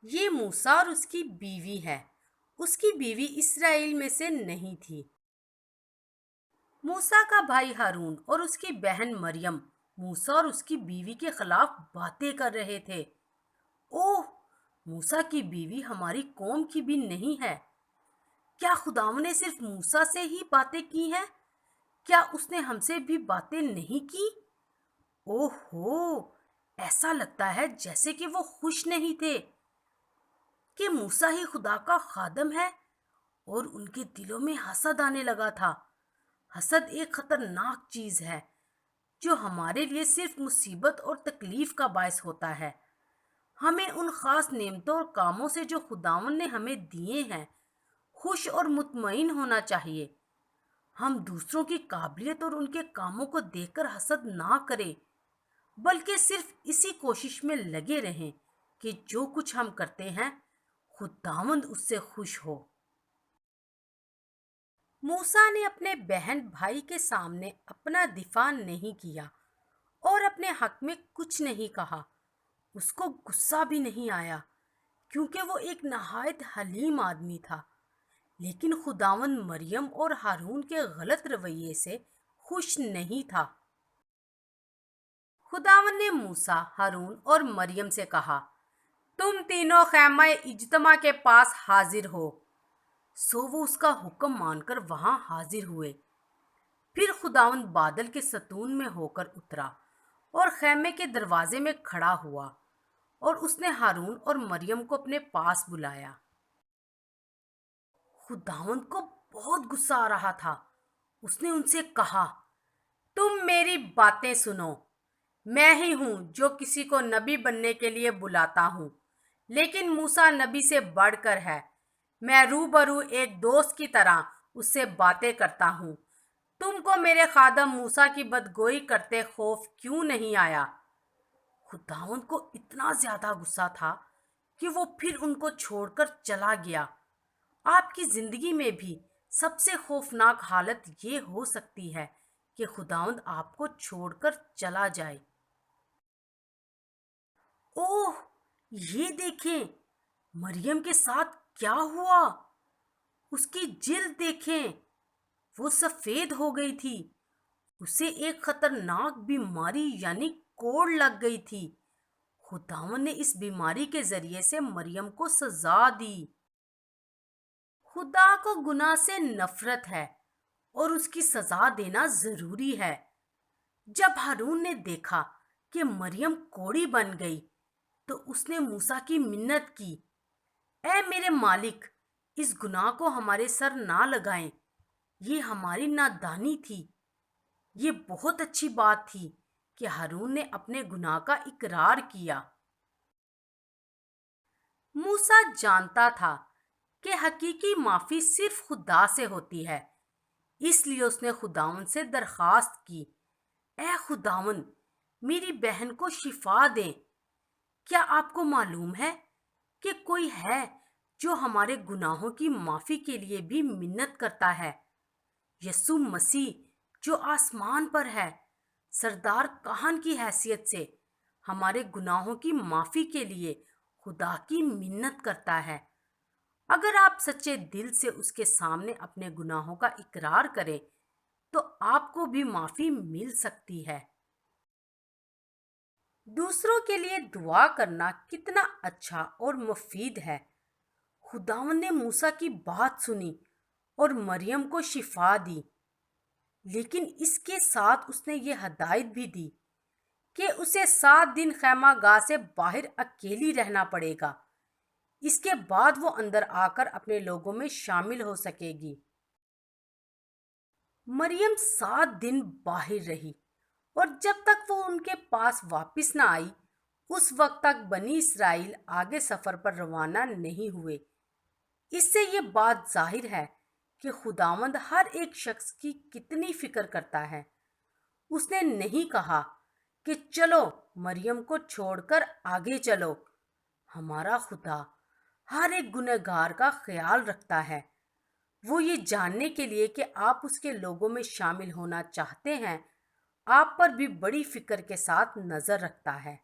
یہ موسیٰ اور اس کی بیوی ہے۔ اس کی بیوی اسرائیل میں سے نہیں تھی۔ موسیٰ کا بھائی ہارون اور اس کی بہن مریم موسیٰ اور اس کی بیوی کے خلاف باتیں کر رہے تھے۔ اوہ! موسیٰ کی بیوی ہماری قوم کی بھی نہیں ہے۔ کیا خداوند نے صرف موسیٰ سے ہی باتیں کی ہیں؟ کیا اس نے ہم سے بھی باتیں نہیں کی؟ اوہ ہو! ایسا لگتا ہے جیسے کہ وہ خوش نہیں تھے کہ موسیٰ ہی خدا کا خادم ہے، اور ان کے دلوں میں حسد آنے لگا تھا۔ حسد ایک خطرناک چیز ہے جو ہمارے لیے صرف مصیبت اور تکلیف کا باعث ہوتا ہے۔ ہمیں ان خاص نعمتوں اور کاموں سے جو خداوند نے ہمیں دیے ہیں خوش اور مطمئن ہونا چاہیے۔ ہم دوسروں کی قابلیت اور ان کے کاموں کو دیکھ کر حسد نہ کریں، بلکہ صرف اسی کوشش میں لگے رہیں کہ جو کچھ ہم کرتے ہیں خداوند اس سے خوش ہو۔ موسیٰ نے اپنے بہن بھائی کے سامنے اپنا دفاع نہیں کیا اور اپنے حق میں کچھ نہیں کہا۔ اس کو غصہ بھی نہیں آیا کیونکہ وہ ایک نہایت حلیم آدمی تھا، لیکن خداوند مریم اور ہارون کے غلط رویے سے خوش نہیں تھا۔ خداوند نے موسیٰ، ہارون اور مریم سے کہا، تم تینوں خیمہ اجتماع کے پاس حاضر ہو۔ سو وہ اس کا حکم مان کر وہاں حاضر ہوئے۔ پھر خداوند بادل کے ستون میں ہو کر اترا اور خیمے کے دروازے میں کھڑا ہوا، اور اس نے ہارون اور مریم کو اپنے پاس بلایا۔ خداوند کو بہت غصہ آ رہا تھا۔ اس نے ان سے کہا، تم میری باتیں سنو۔ میں ہی ہوں جو کسی کو نبی بننے کے لیے بلاتا ہوں، لیکن موسیٰ نبی سے بڑھ کر ہے۔ میں روبرو ایک دوست کی طرح اس سے باتیں کرتا ہوں۔ تم کو میرے خادم موسیٰ کی بدگوئی کرتے خوف کیوں نہیں آیا؟ خداوند کو اتنا زیادہ غصہ تھا کہ وہ پھر ان کو چھوڑ کر چلا گیا۔ آپ کی زندگی میں بھی سب سے خوفناک حالت یہ ہو سکتی ہے کہ خداوند آپ کو چھوڑ کر چلا جائے۔ اوہ! یہ دیکھیں، مریم کے ساتھ کیا ہوا؟ اس کی جلد دیکھیں، وہ سفید ہو گئی تھی۔ اسے ایک خطرناک بیماری یعنی کوڑ لگ گئی تھی۔ خداوند نے اس بیماری کے ذریعے سے مریم کو سزا دی۔ خدا کو گناہ سے نفرت ہے اور اس کی سزا دینا ضروری ہے۔ جب ہارون نے دیکھا کہ مریم کوڑی بن گئی تو اس نے موسیٰ کی منت کی، اے میرے مالک، اس گناہ کو ہمارے سر نہ لگائیں، یہ ہماری نادانی تھی۔ یہ بہت اچھی بات تھی کہ ہارون نے اپنے گناہ کا اقرار کیا۔ موسیٰ جانتا تھا کہ حقیقی معافی صرف خدا سے ہوتی ہے، اس لیے اس نے خداوند سے درخواست کی، اے خداوند، میری بہن کو شفا دے۔ کیا آپ کو معلوم ہے کہ کوئی ہے جو ہمارے گناہوں کی معافی کے لیے بھی منت کرتا ہے؟ یسوع مسیح جو آسمان پر ہے، سردار کاہن کی حیثیت سے ہمارے گناہوں کی معافی کے لیے خدا کی منت کرتا ہے۔ اگر آپ سچے دل سے اس کے سامنے اپنے گناہوں کا اقرار کریں تو آپ کو بھی معافی مل سکتی ہے۔ دوسروں کے لیے دعا کرنا کتنا اچھا اور مفید ہے۔ خداوند نے موسیٰ کی بات سنی اور مریم کو شفا دی، لیکن اس کے ساتھ اس نے یہ ہدایت بھی دی کہ اسے 7 دن خیمہ گاہ سے باہر اکیلی رہنا پڑے گا۔ اس کے بعد وہ اندر آ کر اپنے لوگوں میں شامل ہو سکے گی۔ مریم 7 دن باہر رہی، اور جب تک وہ ان کے پاس واپس نہ آئی اس وقت تک بنی اسرائیل آگے سفر پر روانہ نہیں ہوئے۔ اس سے یہ بات ظاہر ہے کہ خداوند ہر ایک شخص کی کتنی فکر کرتا ہے۔ اس نے نہیں کہا کہ چلو مریم کو چھوڑ کر آگے چلو۔ ہمارا خدا ہر ایک گنہگار کا خیال رکھتا ہے۔ وہ یہ جاننے کے لیے کہ آپ اس کے لوگوں میں شامل ہونا چاہتے ہیں، آپ پر بھی بڑی فکر کے ساتھ نظر رکھتا ہے۔